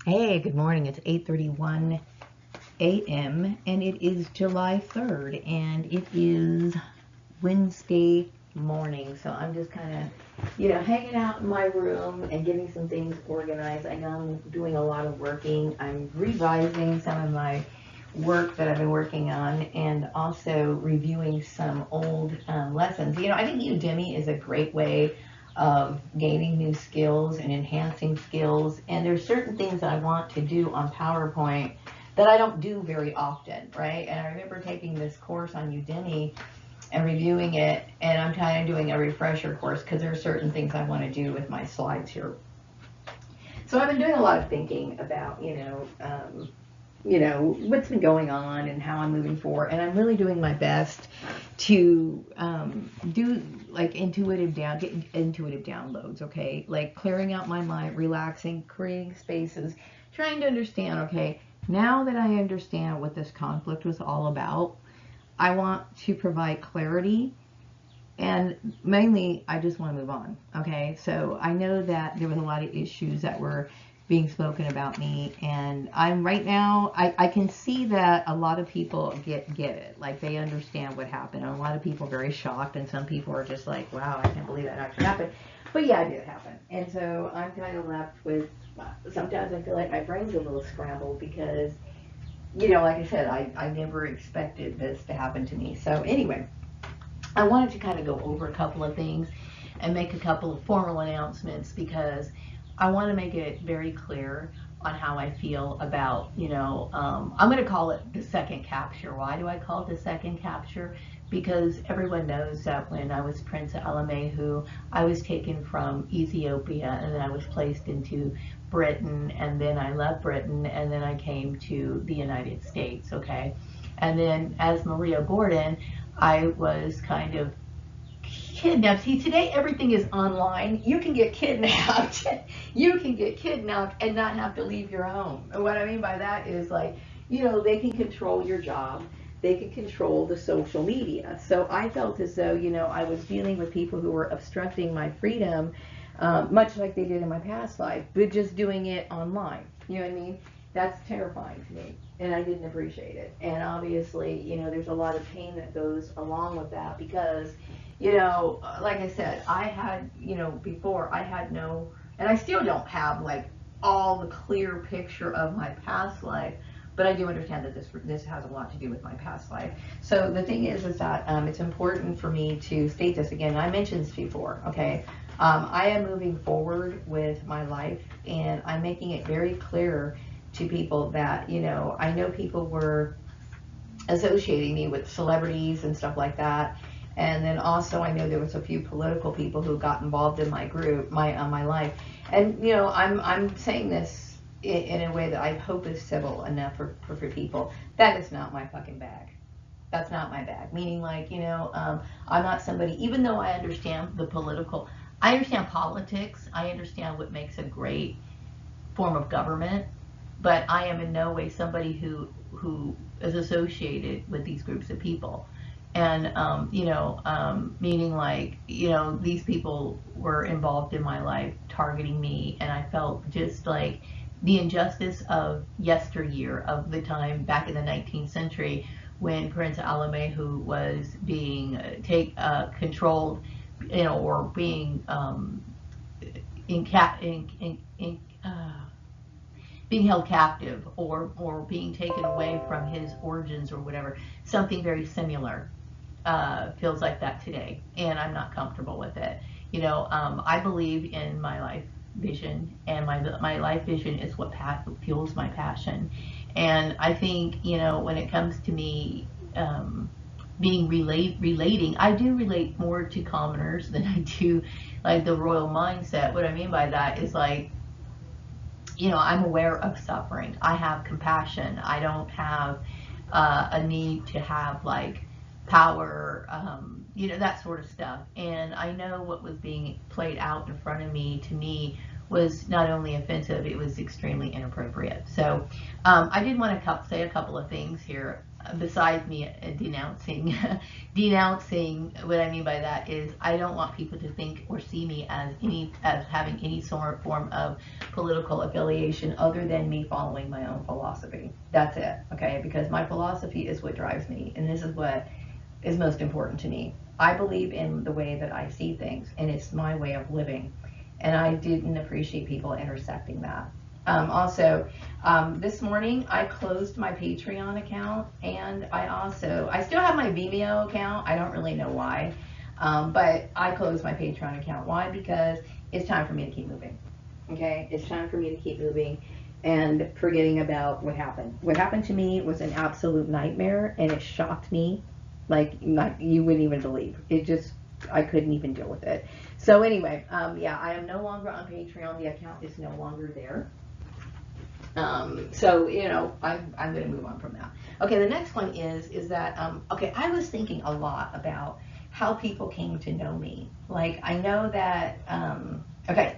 Hey, good morning. It's 8:31 a.m. and it is July 3rd and it is Wednesday morning. So I'm just kind of, hanging out in my room and getting some things organized. I know I'm doing a lot of working. I'm revising some of my work that I've been working on and also reviewing some old lessons. I think Udemy is a great way of gaining new skills and enhancing skills. And there's certain things that I want to do on PowerPoint that I don't do very often, right? And I remember taking this course on Udemy and reviewing it, and I'm kind of doing a refresher course because there are certain things I want to do with my slides here. So I've been doing a lot of thinking about, what's been going on and how I'm moving forward. And I'm really doing my best to do like intuitive downloads, okay? Like clearing out my mind, relaxing, creating spaces, trying to understand, okay, now that I understand what this conflict was all about, I want to provide clarity. And mainly, I just want to move on. Okay, so I know that there was a lot of issues that were being spoken about me, and I'm right now. I can see that a lot of people get it, like they understand what happened. And a lot of people are very shocked, and some people are just like, "Wow, I can't believe that actually happened." But yeah, it did happen, and so I'm kind of left with. Sometimes I feel like my brain's a little scrambled because, like I said, I never expected this to happen to me. So anyway. I wanted to kind of go over a couple of things and make a couple of formal announcements because I want to make it very clear on how I feel about, I'm going to call it the second capture. Why do I call it the second capture? Because everyone knows that when I was Prince Alamehu, I was taken from Ethiopia and then I was placed into Britain, and then I left Britain and then I came to the United States, okay? And then as Maria Gordon, I was kind of kidnapped. See, today everything is online. You can get kidnapped. You can get kidnapped and not have to leave your home. And what I mean by that is like, they can control your job. They can control the social media. So I felt as though, I was dealing with people who were obstructing my freedom, much like they did in my past life, but just doing it online. You know what I mean? That's terrifying to me, and I didn't appreciate it. And obviously, there's a lot of pain that goes along with that because, like I said, I had, before I had no, and I still don't have like all the clear picture of my past life, but I do understand that this has a lot to do with my past life. So the thing is that it's important for me to state this again. I mentioned this before, okay? I am moving forward with my life, and I'm making it very clear to people that, I know people were associating me with celebrities and stuff like that. And then also I know there was a few political people who got involved in my group, my life. And, I'm saying this in a way that I hope is civil enough for people. That is not my fucking bag. That's not my bag. Meaning like, I'm not somebody, even though I understand I understand politics. I understand what makes a great form of government, but I am in no way somebody who is associated with these groups of people. And meaning like, these people were involved in my life, targeting me, and I felt just like the injustice of yesteryear, of the time back in the 19th century when Prince Alamehu was being controlled, or being in cap in being held captive, or being taken away from his origins or whatever. Something very similar feels like that today, and I'm not comfortable with it. I believe in my life vision, and my life vision is what fuels my passion. And I think, when it comes to me being relating, I do relate more to commoners than I do like the royal mindset. What I mean by that is like, I'm aware of suffering. I have compassion. I don't have a need to have like power, that sort of stuff. And I know what was being played out in front of me, to me, was not only offensive, it was extremely inappropriate. So I did want to say a couple of things here. besides me denouncing denouncing, what I mean by that is I don't want people to think or see me as having any form of political affiliation other than me following my own philosophy. That's it, okay? Because my philosophy is what drives me, and this is what is most important to me. I believe in the way that I see things, and it's my way of living, and I didn't appreciate people intersecting that. Also, this morning I closed my Patreon account, and I still have my Vimeo account. I don't really know why, but I closed my Patreon account. Why? Because it's time for me to keep moving. Okay, it's time for me to keep moving and forgetting about what happened. What happened to me was an absolute nightmare, and it shocked me like you wouldn't even believe. I couldn't even deal with it. So anyway, yeah, I am no longer on Patreon. The account is no longer there. So, I'm going to move on from that. Okay, the next one is that, okay, I was thinking a lot about how people came to know me. Like, I know that, okay,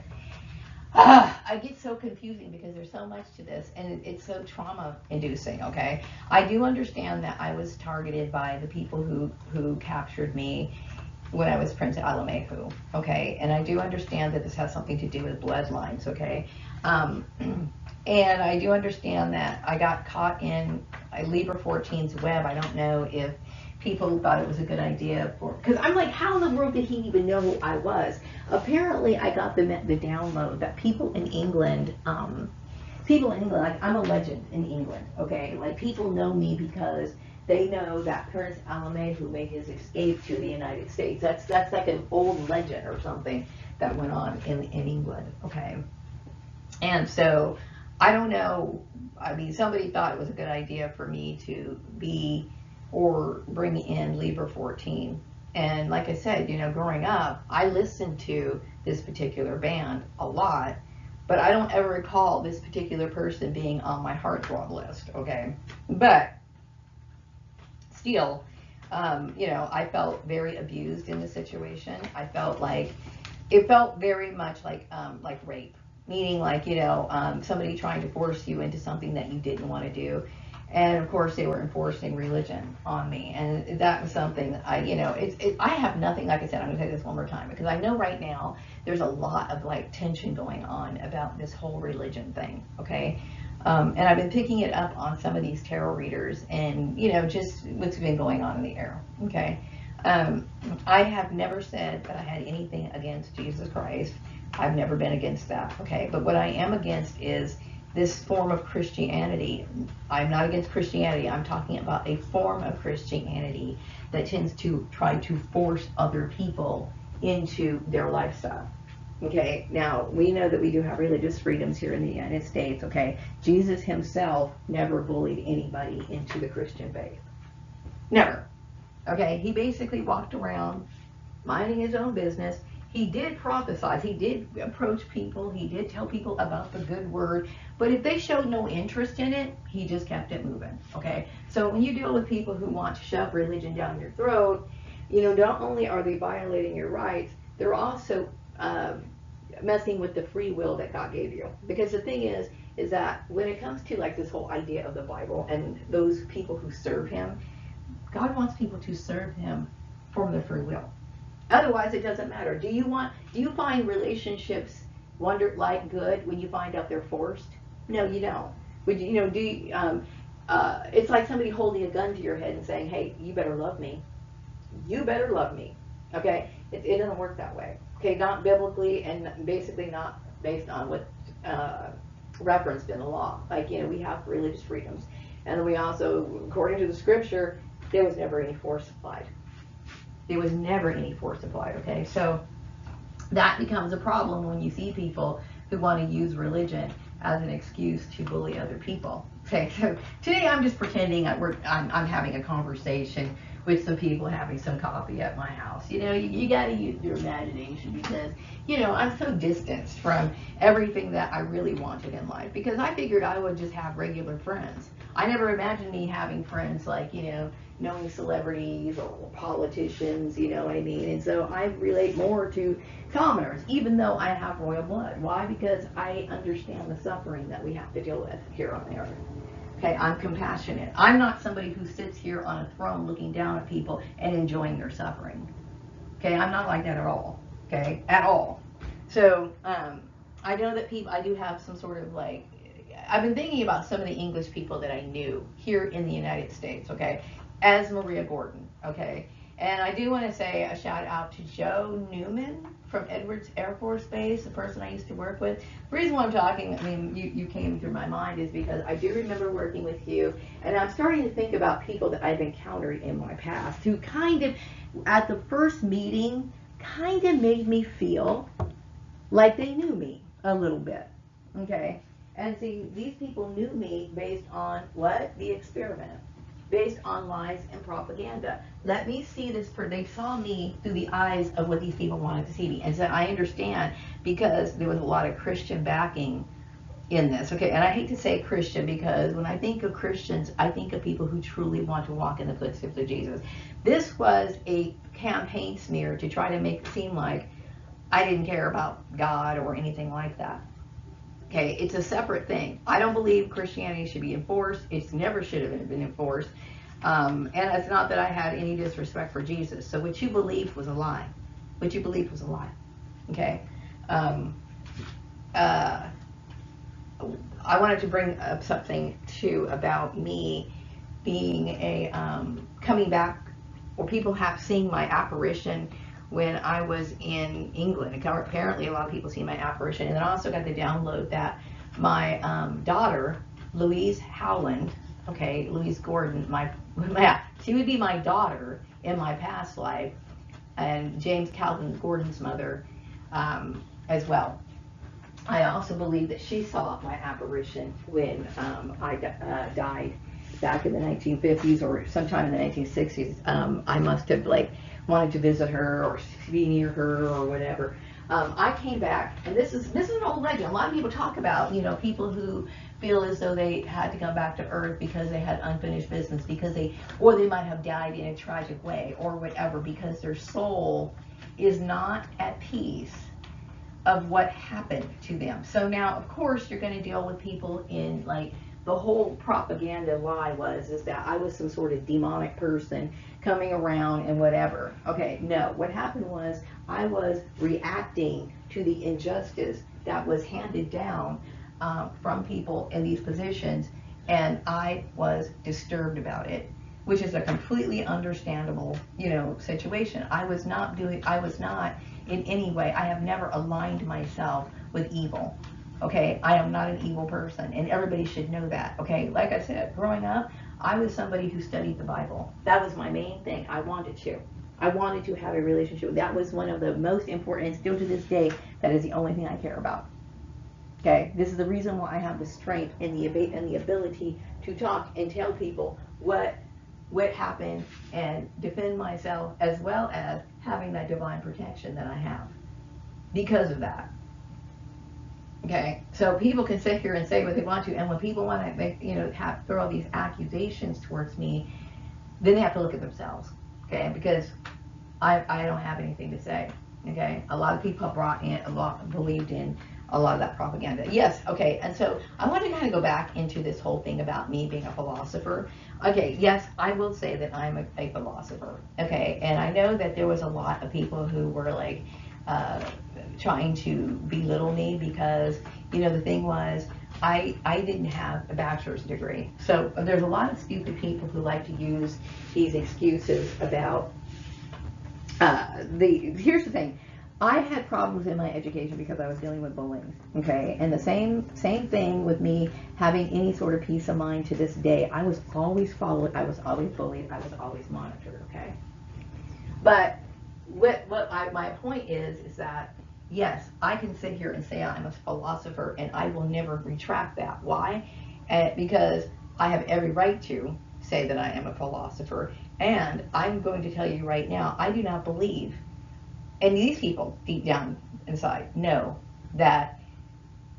I get so confusing because there's so much to this, and it's so trauma-inducing, okay? I do understand that I was targeted by the people who captured me when I was Prince Alamehu, okay? And I do understand that this has something to do with bloodlines, okay? And I do understand that I got caught in Libra 14's web. I don't know if people thought it was a good idea because I'm like, how in the world did he even know who I was? Apparently, I got the download that people in England, like I'm a legend in England, okay? Like people know me because they know that Prince Alamehu made his escape to the United States. That's like an old legend or something that went on in England, okay? And so, I don't know, I mean, somebody thought it was a good idea for me to be or bring in Libra 14. And like I said, growing up, I listened to this particular band a lot, but I don't ever recall this particular person being on my heartthrob list, okay? But still, I felt very abused in the situation. I felt like, it felt very much like rape. Meaning like, somebody trying to force you into something that you didn't want to do. And of course they were enforcing religion on me. And that was something I have nothing, like I said, I'm going to say this one more time, because I know right now there's a lot of like tension going on about this whole religion thing, okay? And I've been picking it up on some of these tarot readers and, just what's been going on in the air, okay? I have never said that I had anything against Jesus Christ. I've never been against that, okay? But what I am against is this form of Christianity. I'm not against Christianity. I'm talking about a form of Christianity that tends to try to force other people into their lifestyle, okay? Now, we know that we do have religious freedoms here in the United States, okay? Jesus himself never bullied anybody into the Christian faith. Never, okay? He basically walked around minding his own business. He did prophesize, he did approach people, he did tell people about the good word, but if they showed no interest in it, he just kept it moving, okay? So when you deal with people who want to shove religion down your throat, not only are they violating your rights, they're also messing with the free will that God gave you. Because the thing is that when it comes to like this whole idea of the Bible and those people who serve him, God wants people to serve him for their free will. Otherwise, it doesn't matter. Do you find relationships good when you find out they're forced? No, you don't. It's like somebody holding a gun to your head and saying, hey, you better love me. You better love me. Okay? It doesn't work that way. Okay? Not biblically and basically not based on what referenced in the law. Like, we have religious freedoms. And we also, according to the scripture, there was never any force applied. There was never any force applied, okay? So that becomes a problem when you see people who want to use religion as an excuse to bully other people. Okay, so today I'm just pretending I'm having a conversation with some people having some coffee at my house. You got to use your imagination because, I'm so distanced from everything that I really wanted in life because I figured I would just have regular friends. I never imagined me having friends like, knowing celebrities or politicians, you know what I mean? And so I relate more to commoners, even though I have royal blood. Why? Because I understand the suffering that we have to deal with here on the earth. Okay, I'm compassionate. I'm not somebody who sits here on a throne looking down at people and enjoying their suffering. Okay, I'm not like that at all. Okay, at all. So I know that people, I do have some sort of like, I've been thinking about some of the English people that I knew here in the United States, okay, as Maria Gordon, okay. And I do want to say a shout out to Joe Newman from Edwards Air Force Base, the person I used to work with. The reason why I'm talking, I mean, you came through my mind is because I do remember working with you, and I'm starting to think about people that I've encountered in my past who kind of, at the first meeting, kind of made me feel like they knew me a little bit, okay? And see, these people knew me based on what? The experiment. Based on lies and propaganda. Let me see this, they saw me through the eyes of what these people wanted to see me. And so I understand, because there was a lot of Christian backing in this, okay? And I hate to say Christian, because when I think of Christians, I think of people who truly want to walk in the footsteps of Jesus. This was a campaign smear to try to make it seem like I didn't care about God or anything like that. Okay, it's a separate thing. I don't believe Christianity should be enforced. It never should have been enforced. And it's not that I had any disrespect for Jesus. So what you believed was a lie. What you believed was a lie. Okay. I wanted to bring up something too about me being a coming back, or people have seen my apparition when I was in England. Apparently a lot of people see my apparition. And then I also got to download that my daughter, Louise Howland, okay, Louise Gordon, she would be my daughter in my past life, and James Calvin Gordon's mother as well. I also believe that she saw my apparition when I died back in the 1950s or sometime in the 1960s. I must have wanted to visit her or be near her or whatever. I came back, and this is an old legend. A lot of people talk about, people who feel as though they had to come back to Earth because they had unfinished business, or they might have died in a tragic way or whatever, because their soul is not at peace of what happened to them. So now, of course, you're going to deal with people in the whole propaganda lie is that I was some sort of demonic person coming around and whatever. Okay, no. What happened was I was reacting to the injustice that was handed down from people in these positions, and I was disturbed about it, which is a completely understandable, situation. I was not in any way, I have never aligned myself with evil. Okay, I am not an evil person, and everybody should know that. Okay, like I said, growing up, I was somebody who studied the Bible. That was my main thing. I wanted to have a relationship. That was one of the most important, and still to this day, that is the only thing I care about. Okay, this is the reason why I have the strength and the ability to talk and tell people what happened and defend myself, as well as having that divine protection that I have because of that. Okay, so people can sit here and say what they want to, and when people want to make, throw all these accusations towards me, then they have to look at themselves. Okay, because I don't have anything to say. Okay, a lot of people believed in a lot of that propaganda. Yes, okay, and so I want to kind of go back into this whole thing about me being a philosopher. Okay, yes, I will say that I'm a philosopher. Okay, and I know that there was a lot of people who were trying to belittle me because, the thing was, I didn't have a bachelor's degree. So there's a lot of stupid people who like to use these excuses about here's the thing. I had problems in my education because I was dealing with bullying, okay? And the same thing with me having any sort of peace of mind to this day. I was always followed, I was always bullied, I was always monitored, okay? But my point is that, yes, I can sit here and say I'm a philosopher, and I will never retract that. Why? Because I have every right to say that I am a philosopher, and I'm going to tell you right now, I do not believe, and these people deep down inside know, that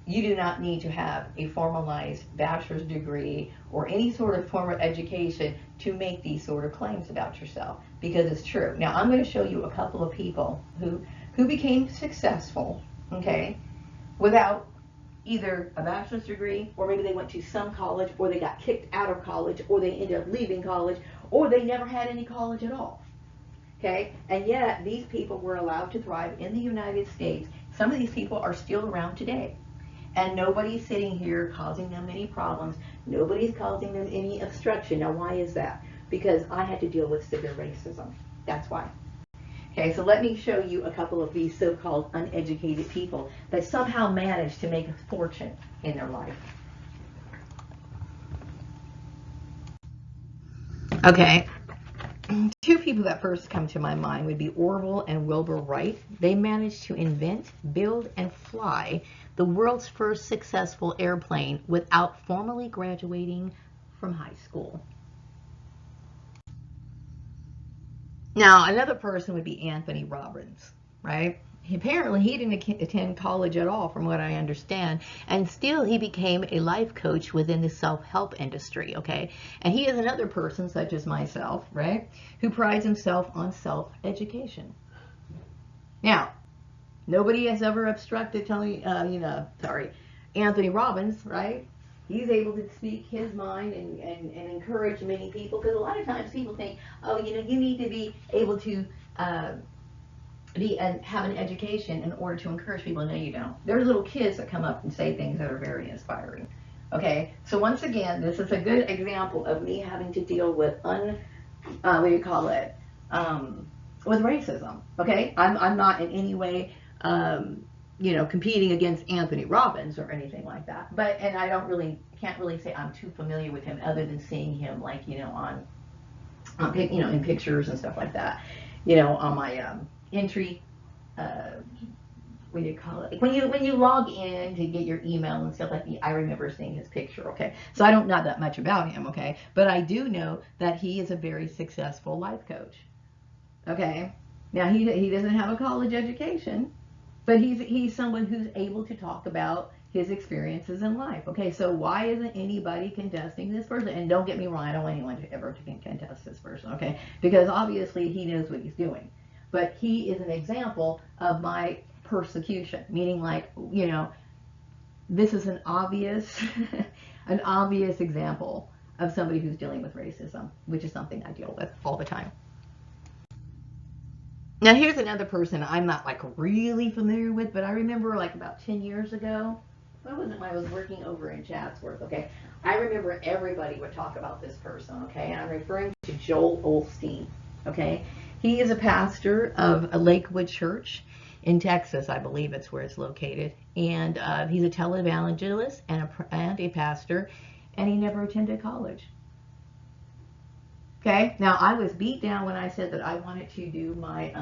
you do not need to have a formalized bachelor's degree or any sort of formal education to make these sort of claims about yourself, because it's true. Now, I'm going to show you a couple of people who became successful, okay, without either a bachelor's degree, or maybe they went to some college, or they got kicked out of college, or they ended up leaving college, or they never had any college at all. Okay? And yet, these people were allowed to thrive in the United States. Some of these people are still around today. And nobody's sitting here causing them any problems. Nobody's causing them any obstruction. Now, why is that? Because I had to deal with severe racism. That's why. Okay, so let me show you a couple of these so-called uneducated people that somehow managed to make a fortune in their life. Okay, two people that first come to my mind would be Orville and Wilbur Wright. They managed to invent, build, and fly the world's first successful airplane without formally graduating from high school. Now, another person would be Anthony Robbins, right? Apparently, he didn't attend college at all, from what I understand, and still he became a life coach within the self-help industry, okay? And he is another person, such as myself, right, who prides himself on self-education. Now, nobody has ever obstructed Anthony Robbins, right? He's able to speak his mind and encourage many people, because a lot of times people think, oh, you need to be able to have an education in order to encourage people. No, you don't. There's little kids that come up and say things that are very inspiring. Okay, so once again, this is a good example of me having to deal with with racism. Okay, I'm not in any way competing against Anthony Robbins or anything like that. And I can't really say I'm too familiar with him, other than seeing him in pictures and stuff like that. On my entry, what do you call it? When you log in to get your email and stuff like that, I remember seeing his picture. Okay, so I don't know that much about him. Okay, but I do know that he is a very successful life coach. Okay, now he doesn't have a college education, but he's someone who's able to talk about his experiences in life. Okay, so why isn't anybody contesting this person? And don't get me wrong, I don't want anyone to ever contest this person, okay? Because obviously he knows what he's doing. But he is an example of my persecution, meaning this is an obvious, an obvious example of somebody who's dealing with racism, which is something I deal with all the time. Now here's another person I'm not really familiar with, but I remember about 10 years ago, what was it when I was working over in Chatsworth, okay? I remember everybody would talk about this person, okay? And I'm referring to Joel Osteen, okay? He is a pastor of a Lakewood Church in Texas, I believe it's where it's located. And he's a televangelist and a pastor, and he never attended college. Okay, now I was beat down when I said that I wanted to do my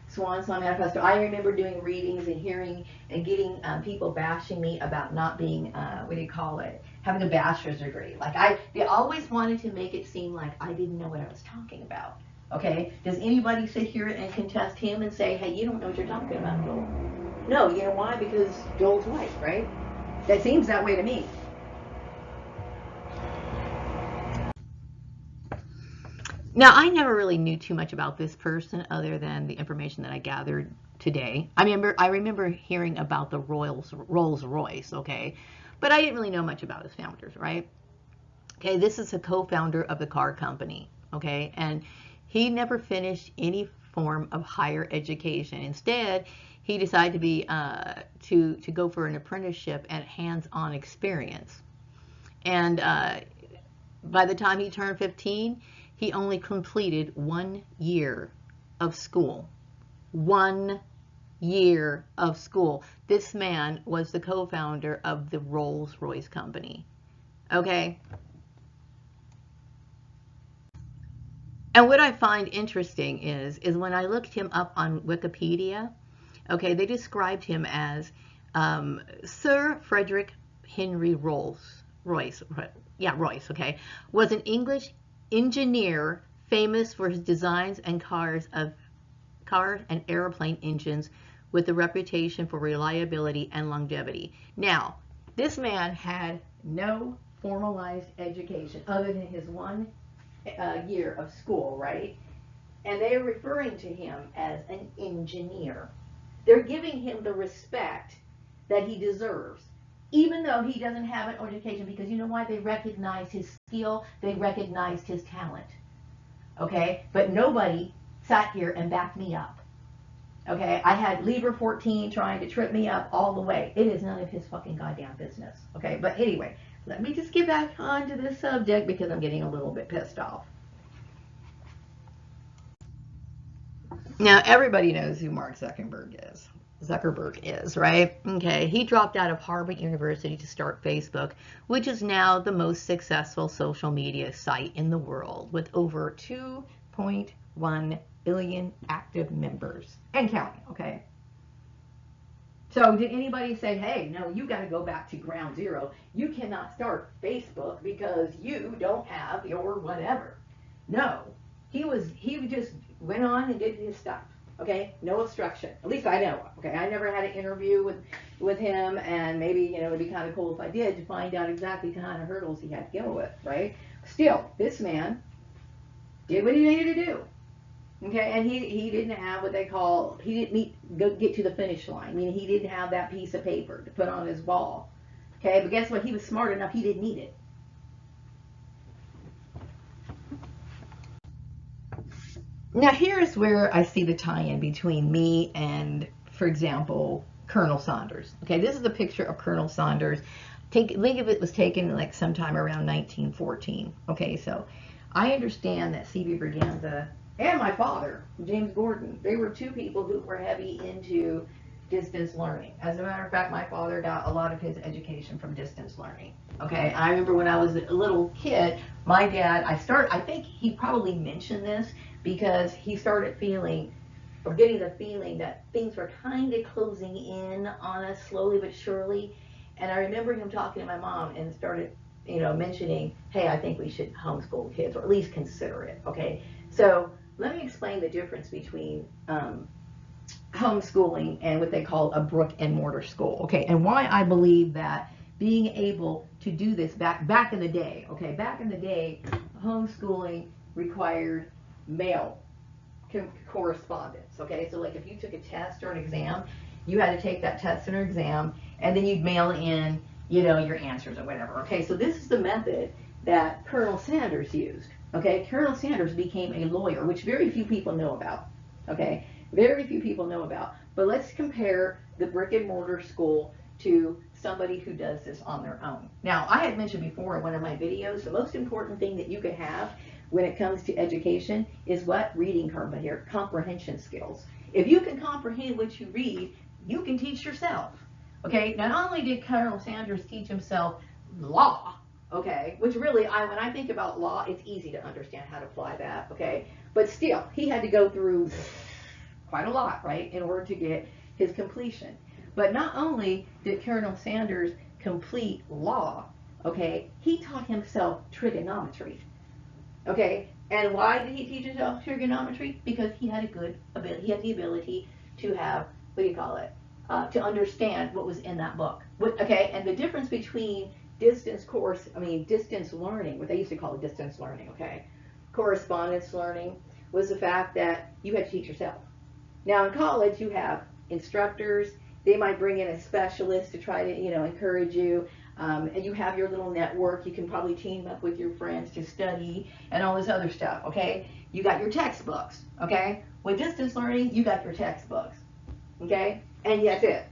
Swan Manifesto. I remember doing readings and hearing and getting people bashing me about not being, having a bachelor's degree. They always wanted to make it seem like I didn't know what I was talking about. Okay, does anybody sit here and contest him and say, hey, you don't know what you're talking about, Joel? No, you know why? Because Joel's white, right? That seems that way to me. Now, I never really knew too much about this person other than the information that I gathered today. I remember hearing about the Rolls Royce, okay? But I didn't really know much about his founders, right? Okay, this is a co-founder of the car company, okay? And he never finished any form of higher education. Instead, he decided to be to go for an apprenticeship and hands-on experience. And by the time he turned 15, he only completed 1 year of school. 1 year of school. This man was the co-founder of the Rolls-Royce company. Okay? And what I find interesting is when I looked him up on Wikipedia, okay, they described him as Sir Frederick Henry Royce, okay, was an English engineer famous for his designs and cars and airplane engines with a reputation for reliability and longevity. Now, this man had no formalized education other than his 1 year of school, right? And they're referring to him as an engineer. They're giving him the respect that he deserves. even though he doesn't have an education, because you know why? They recognized his skill, they recognized his talent. Okay, but nobody sat here and backed me up. Okay, I had Libra 14 trying to trip me up all the way. It is none of his fucking goddamn business. Okay, but anyway, let me just get back onto this subject because I'm getting a little bit pissed off. Now, everybody knows who Mark Zuckerberg is, right? Okay, he dropped out of Harvard University to start Facebook, which is now the most successful social media site in the world with over 2.1 billion active members and counting, okay? So did anybody say, hey, no, you got to go back to ground zero. You cannot start Facebook because you don't have your whatever. No, he just went on and did his stuff. Okay, no obstruction. At least I know. Okay, I never had an interview with him, and maybe it'd be kind of cool if I did to find out exactly the kind of hurdles he had to deal with. Right? Still, this man did what he needed to do. Okay, and he didn't have what they call, he didn't get to the finish line. I mean, he didn't have that piece of paper to put on his wall. Okay, but guess what? He was smart enough, he didn't need it. Now here's where I see the tie-in between me and, for example, Colonel Saunders. Okay, this is a picture of Colonel Saunders. Think of it was taken like sometime around 1914. Okay, so I understand that C.B. Braganza and my father, James Gordon, they were two people who were heavy into distance learning. As a matter of fact, my father got a lot of his education from distance learning. Okay, I remember when I was a little kid, my dad, I think he probably mentioned this because he started feeling, or getting the feeling that things were kind of closing in on us slowly but surely. And I remember him talking to my mom and started, mentioning, hey, I think we should homeschool kids, or at least consider it. Okay, so let me explain the difference between homeschooling and what they call a brick and mortar school. Okay, and why I believe that being able to do this back in the day. Okay, back in the day, homeschooling required mail correspondence. Okay, so like if you took a test or an exam, you had to take that test or exam, and then you'd mail in, your answers or whatever. Okay, so this is the method that Colonel Sanders used. Okay, Colonel Sanders became a lawyer, which very few people know about. Okay, very few people know about. But let's compare the brick and mortar school to somebody who does this on their own. Now, I had mentioned before in one of my videos, the most important thing that you could have when it comes to education is what? Reading comprehension skills. If you can comprehend what you read, you can teach yourself. Okay, not only did Colonel Sanders teach himself law, okay, which really, when I think about law, it's easy to understand how to apply that, okay, but still, he had to go through quite a lot, right, in order to get his completion. But not only did Colonel Sanders complete law, okay, he taught himself trigonometry. Okay, and why did he teach himself trigonometry? Because he had he had the ability to have, to understand what was in that book. Okay, and the difference between distance learning, what they used to call distance learning, okay, correspondence learning, was the fact that you had to teach yourself. Now in college, you have instructors. They might bring in a specialist to try to, encourage you. And you have your little network. You can probably team up with your friends to study and all this other stuff, okay? You got your textbooks, okay? With distance learning, you got your textbooks, okay? And that's it.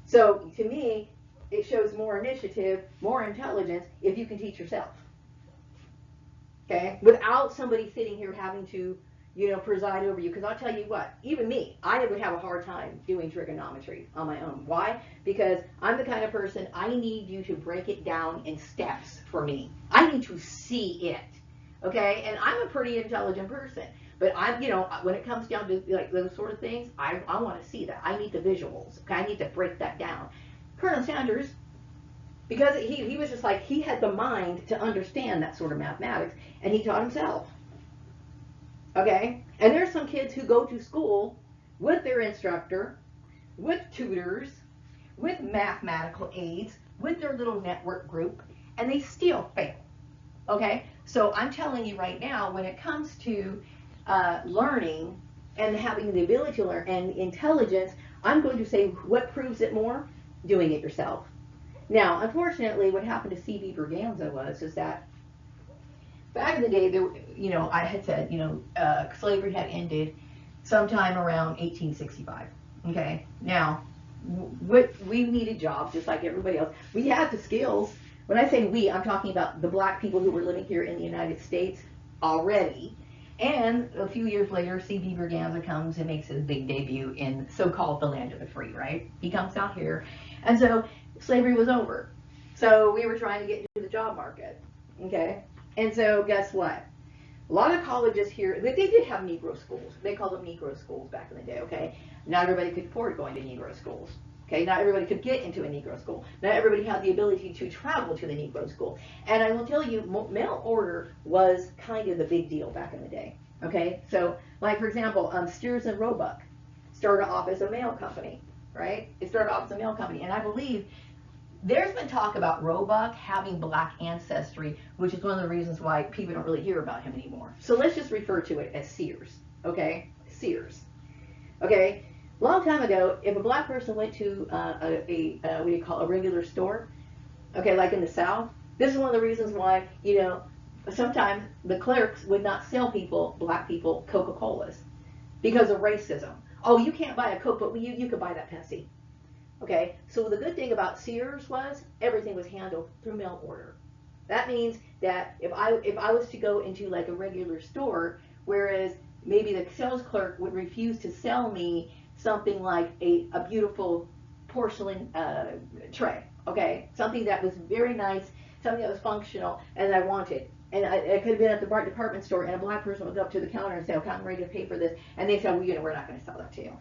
So to me, it shows more initiative, more intelligence if you can teach yourself, okay? Without somebody sitting here having to, preside over you. Because I'll tell you what, even me, I would have a hard time doing trigonometry on my own. Why? Because I'm the kind of person, I need you to break it down in steps for me. I need to see it, okay? And I'm a pretty intelligent person. But when it comes down to like those sort of things, I want to see that. I need the visuals, okay? I need to break that down. Colonel Sanders, because he was just like, he had the mind to understand that sort of mathematics, and he taught himself. Okay? And there's some kids who go to school with their instructor, with tutors, with mathematical aids, with their little network group, and they still fail. Okay? So I'm telling you right now, when it comes to learning and having the ability to learn and intelligence, I'm going to say what proves it more? Doing it yourself. Now, unfortunately, what happened to C.B. Berganza is that back in the day, there, I had said, slavery had ended sometime around 1865. Okay, now, we needed jobs just like everybody else. We had the skills. When I say we, I'm talking about the black people who were living here in the United States already. And a few years later, C.B. Berganza comes and makes his big debut in so-called the land of the free, right? He comes out here. And so slavery was over. So we were trying to get into the job market, okay? And so guess what? A lot of colleges here, they did have Negro schools. They called them Negro schools back in the day, okay? Not everybody could afford going to Negro schools. Okay, not everybody could get into a Negro school. Not everybody had the ability to travel to the Negro school. And I will tell you, mail order was kind of the big deal back in the day. Okay, so like for example, Steers and Roebuck started off as a mail company, right? It started off as a mail company, and I believe there's been talk about Roebuck having black ancestry, which is one of the reasons why people don't really hear about him anymore. So let's just refer to it as Sears. Okay, Sears. Okay. Long time ago, if a black person went to what do you call a regular store, okay, like in the South, this is one of the reasons why, sometimes the clerks would not sell black people, Coca-Colas because of racism. Oh, you can't buy a Coke, but you could buy that Pepsi. Okay, so the good thing about Sears was everything was handled through mail order. That means that if I was to go into like a regular store, whereas maybe the sales clerk would refuse to sell me something like a beautiful porcelain tray, okay? Something that was very nice, something that was functional, and I wanted. And I could have been at the department store, and a black person would go up to the counter and say, okay, I'm ready to pay for this. And they said, well, we're not going to sell that to you.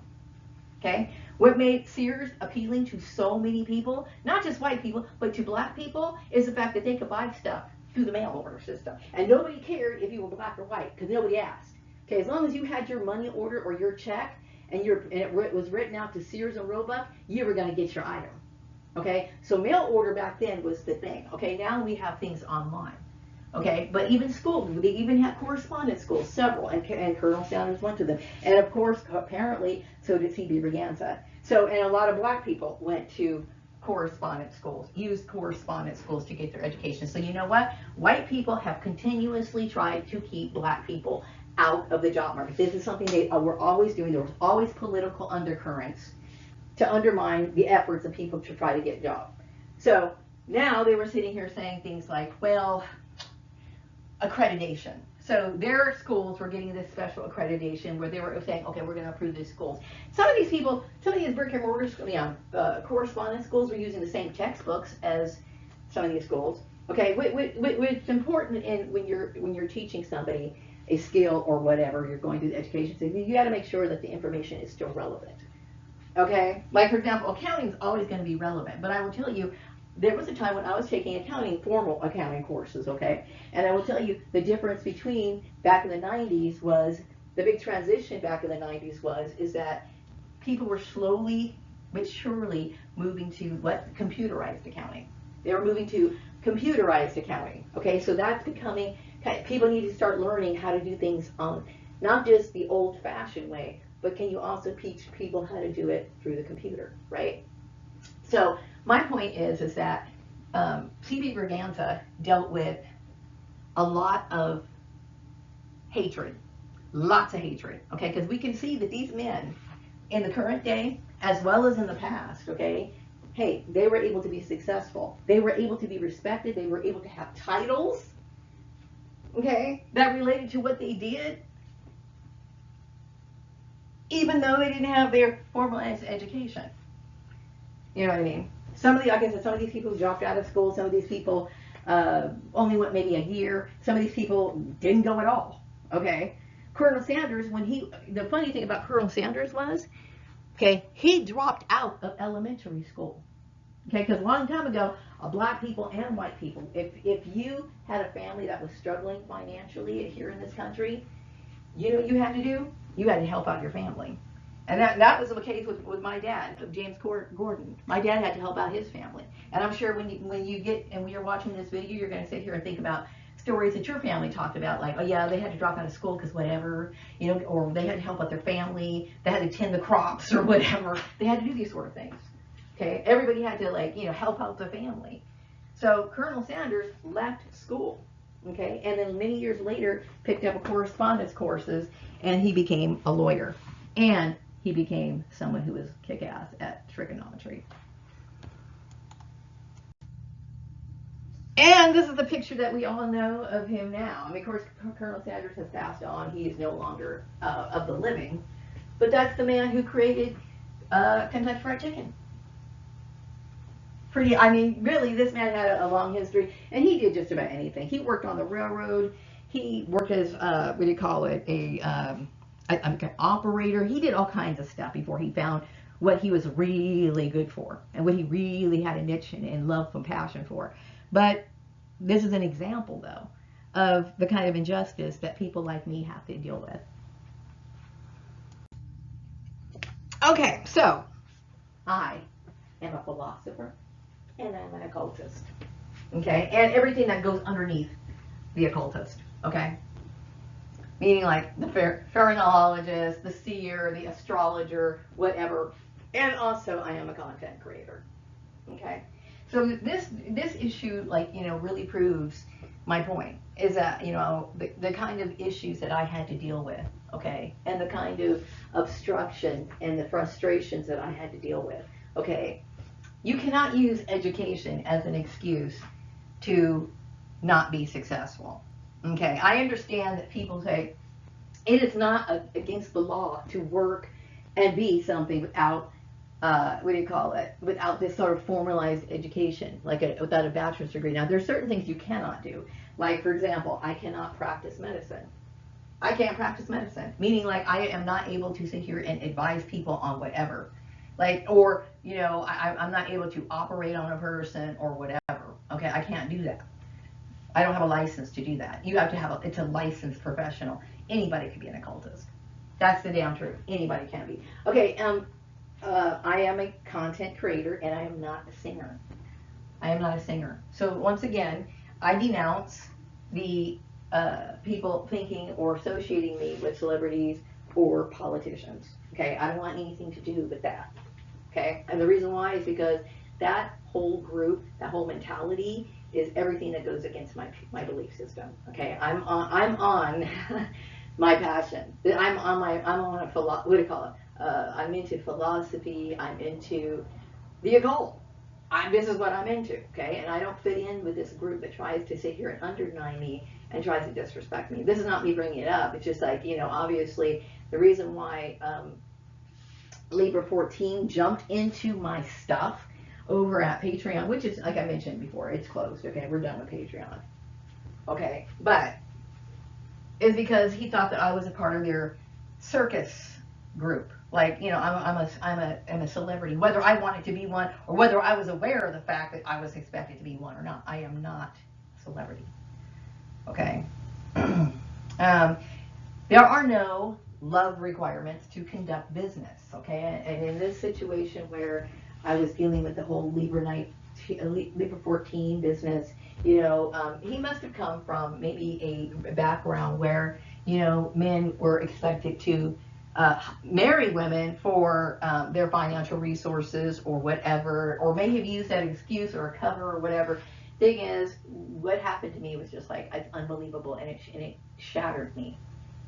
Okay? What made Sears appealing to so many people, not just white people, but to black people, is the fact that they could buy stuff through the mail order system. And nobody cared if you were black or white, because nobody asked. Okay, as long as you had your money order or your check, and it was written out to Sears and Roebuck, you were going to get your item. Okay, so mail order back then was the thing. Okay, now we have things online. Okay, but even schools, they even had correspondence schools, several, and Colonel Sanders went to them. And of course, apparently, so did C.B. Berganza. So, and a lot of black people went to correspondence schools, used correspondence schools to get their education. So you know what? White people have continuously tried to keep black people out of the job market. This is something they were always doing. There was always political undercurrents to undermine the efforts of people to try to get a job. So now they were sitting here saying things like, well, accreditation. So their schools were getting this special accreditation where they were saying, okay, we're going to approve these schools. Some of these people, some of these brick and mortar correspondence schools were using the same textbooks as some of these schools. Okay, what's important when you're teaching somebody a skill or whatever you're going through the education system, you got to make sure that the information is still relevant. Okay, like for example, accounting is always going to be relevant, but I will tell you, there was a time when I was taking formal accounting courses, okay, and I will tell you the difference between back in the 90s was, the big transition back in the 90s is that people were slowly but surely moving to computerized accounting. They were moving to computerized accounting, okay, so that's becoming, people need to start learning how to do things on not just the old-fashioned way, but can you also teach people how to do it through the computer, right? So my point is that C.B. Berganza dealt with a lot of hatred, lots of hatred, okay? Because we can see that these men in the current day, as well as in the past, okay, hey, they were able to be successful. They were able to be respected. They were able to have titles, okay, that related to what they did, even though they didn't have their formalized education. You know what I mean? Like I said, some of these people dropped out of school. Some of these people only went maybe a year. Some of these people didn't go at all. Okay. Colonel Sanders, the funny thing about Colonel Sanders was, okay, he dropped out of elementary school. Okay, because a long time ago, black people and white people, if you had a family that was struggling financially here in this country, you know what you had to do? You had to help out your family. And that was the case with my dad, James Gordon. My dad had to help out his family. And I'm sure when you're watching this video, you're going to sit here and think about stories that your family talked about, like, oh yeah, they had to drop out of school because whatever, or they had to help out their family, they had to tend the crops or whatever. They had to do these sort of things. Okay, everybody had to, like, help out the family. So Colonel Sanders left school. Okay, and then many years later picked up correspondence courses, and he became a lawyer, and he became someone who was kick-ass at trigonometry. And this is the picture that we all know of him now. I mean, of course, Colonel Sanders has passed on. He is no longer of the living. But that's the man who created Kentucky Fried Chicken. I mean, really, this man had a long history, and he did just about anything. He worked on the railroad. He worked as, what do you call it, an operator. He did all kinds of stuff before he found what he was really good for and what he really had a niche and love and passion for. But this is an example, though, of the kind of injustice that people like me have to deal with. Okay, so I am a philosopher and I'm an occultist. Okay, and everything that goes underneath the occultist. Okay, meaning like the phrenologist, the seer, the astrologer, whatever. And also, I am a content creator. Okay, so this issue, like, really proves my point. Is that, the kind of issues that I had to deal with. Okay, and the kind of obstruction and the frustrations that I had to deal with. Okay, you cannot use education as an excuse to not be successful. Okay, I understand that people say it is not against the law to work and be something without, what do you call it, without this sort of formalized education, like without a bachelor's degree. Now, there's certain things you cannot do. Like, for example, I cannot practice medicine. I can't practice medicine, meaning like I am not able to sit here and advise people on whatever. Like, or, I'm not able to operate on a person or whatever. Okay, I can't do that. I don't have a license to do that. You have to have it's a licensed professional. Anybody could be an occultist. That's the damn truth. Anybody can be. Okay, I am a content creator and I am not a singer. I am not a singer. So once again, I denounce the people thinking or associating me with celebrities or politicians. Okay, I don't want anything to do with that. Okay, and the reason why is because that whole group, that whole mentality is everything that goes against my belief system. Okay, I'm on my passion. I'm on a what do you call it? I'm into philosophy. I'm into the occult. This is what I'm into, okay? And I don't fit in with this group that tries to sit here and undermine me and tries to disrespect me. This is not me bringing it up. It's just like, obviously the reason why Libra 14 jumped into my stuff over at Patreon, which is, like I mentioned before, it's closed, okay? We're done with Patreon, okay? But is because he thought that I was a part of their circus group. Like, I'm a celebrity, whether I wanted to be one or whether I was aware of the fact that I was expected to be one or not. I am not a celebrity. Okay. There are no love requirements to conduct business. Okay, and in this situation where I was dealing with the whole Libra 14 business, he must have come from maybe a background where men were expected to marry women for their financial resources or whatever, or may have used that excuse or a cover or whatever. Thing is, what happened to me was just like, it's unbelievable, and it shattered me.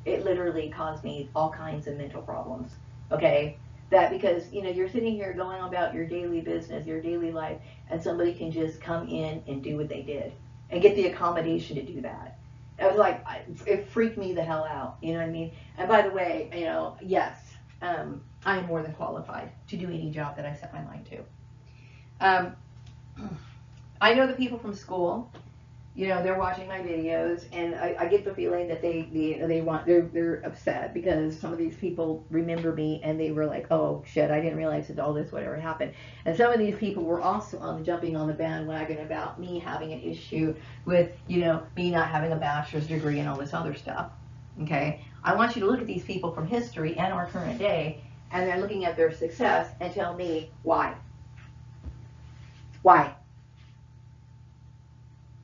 It literally caused me all kinds of mental problems. Okay, that because you're sitting here going about your daily business, your daily life, and somebody can just come in and do what they did and get the accommodation to do that. I was like, it freaked me the hell out. You know what I mean? And by the way, yes, I am more than qualified to do any job that I set my mind to. I know the people from school. They're watching my videos, and I get the feeling that they're upset because some of these people remember me, and they were like, oh shit, I didn't realize that all this whatever happened. And some of these people were also jumping on the bandwagon about me having an issue with me not having a bachelor's degree and all this other stuff. Okay, I want you to look at these people from history and our current day, and they're looking at their success and tell me why.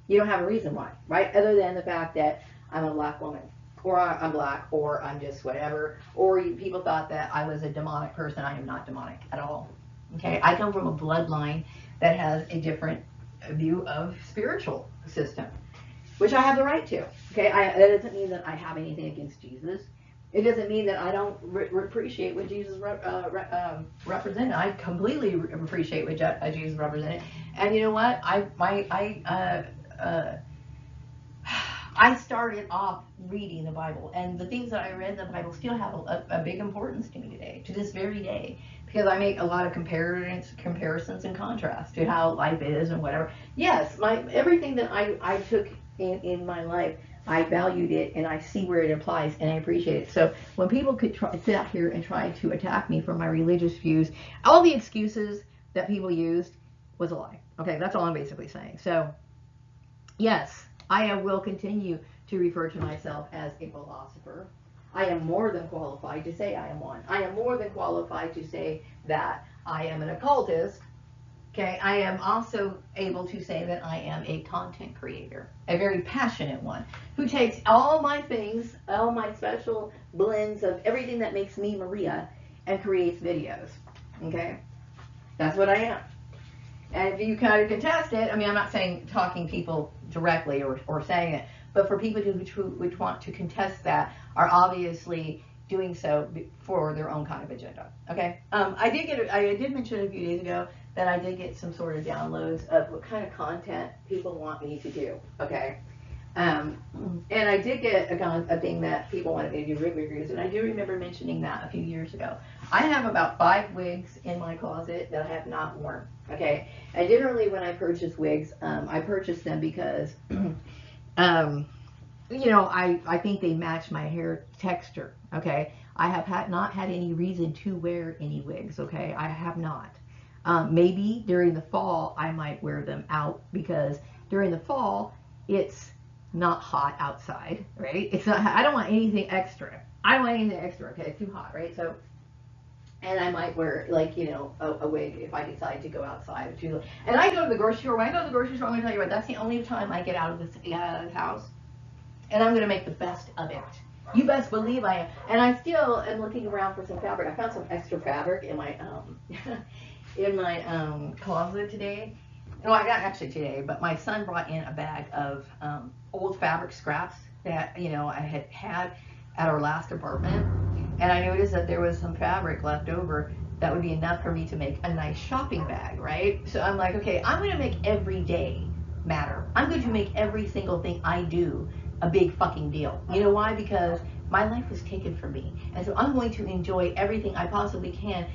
You don't have a reason why, right? Other than the fact that I'm a black woman, or I'm black, or I'm just whatever, or people thought that I was a demonic person. I am not demonic at all. Okay, I come from a bloodline that has a different view of spiritual system, which I have the right to. Okay, that doesn't mean that I have anything against Jesus. It doesn't mean that I don't appreciate what Jesus represented. I completely appreciate what Jesus represented. And you know what? I started off reading the Bible, and the things that I read in the Bible still have a big importance to me today, to this very day, because I make a lot of comparisons and contrasts to how life is and whatever. Yes, everything that I took in my life, I valued it, and I see where it applies, and I appreciate it. So when people could sit out here and try to attack me for my religious views, all the excuses that people used was a lie. Okay, that's all I'm basically saying. So yes, I will continue to refer to myself as a philosopher. I am more than qualified to say I am one. I am more than qualified to say that I am an occultist. Okay, I am also able to say that I am a content creator, a very passionate one, who takes all my things, all my special blends of everything that makes me Maria, and creates videos. Okay, that's what I am. And if you kind of contest it, I mean, I'm not saying talking people directly or saying it, but for people who would want to contest that are obviously doing so for their own kind of agenda. Okay. I did mention a few days ago that I did get some sort of downloads of what kind of content people want me to do. Okay. And I did get a thing that people wanted me to do wig reviews, and I do remember mentioning that a few years ago. I have about 5 wigs in my closet that I have not worn. Okay, and generally when I purchase wigs, I purchase them because, you know, I think they match my hair texture. Okay, I have not had any reason to wear any wigs. Okay, I have not. Maybe during the fall I might wear them out, because during the fall it's not hot outside, right? It's not. I don't want anything extra. I don't want anything extra. Okay, it's too hot, right? So, and I might wear, like, you know, a wig if I decide to go outside. And I go to the grocery store. When I go to the grocery store, I'm going to tell you what, that's the only time I get out of this house. And I'm going to make the best of it. You best believe I am. And I still am looking around for some fabric. I found some extra fabric in my closet today. No, I got actually today, but my son brought in a bag of old fabric scraps that, you know, I had at our last apartment. And I noticed that there was some fabric left over that would be enough for me to make a nice shopping bag, right? So I'm like, okay, I'm going to make every day matter. I'm going to make every single thing I do a big fucking deal. You know why? Because my life was taken from me. And so I'm going to enjoy everything I possibly can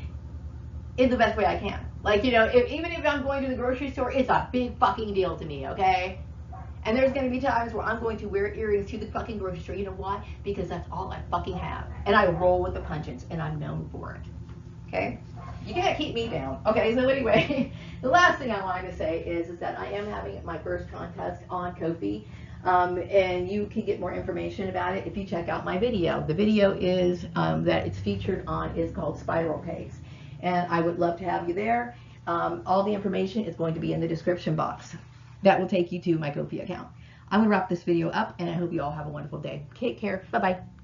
in the best way I can. Like, you know, even if I'm going to the grocery store, it's a big fucking deal to me, okay? And there's going to be times where I'm going to wear earrings to the fucking grocery store. You know why? Because that's all I fucking have. And I roll with the punches, and I'm known for it. Okay? You can't keep me down. Okay, so anyway, the last thing I wanted to say is that I am having my first contest on Ko-fi. And you can get more information about it if you check out my video. The video is that it's featured on is called Spiral Cakes. And I would love to have you there. All the information is going to be in the description box. That will take you to my Ko-fi account. I'm going to wrap this video up, and I hope you all have a wonderful day. Take care. Bye-bye.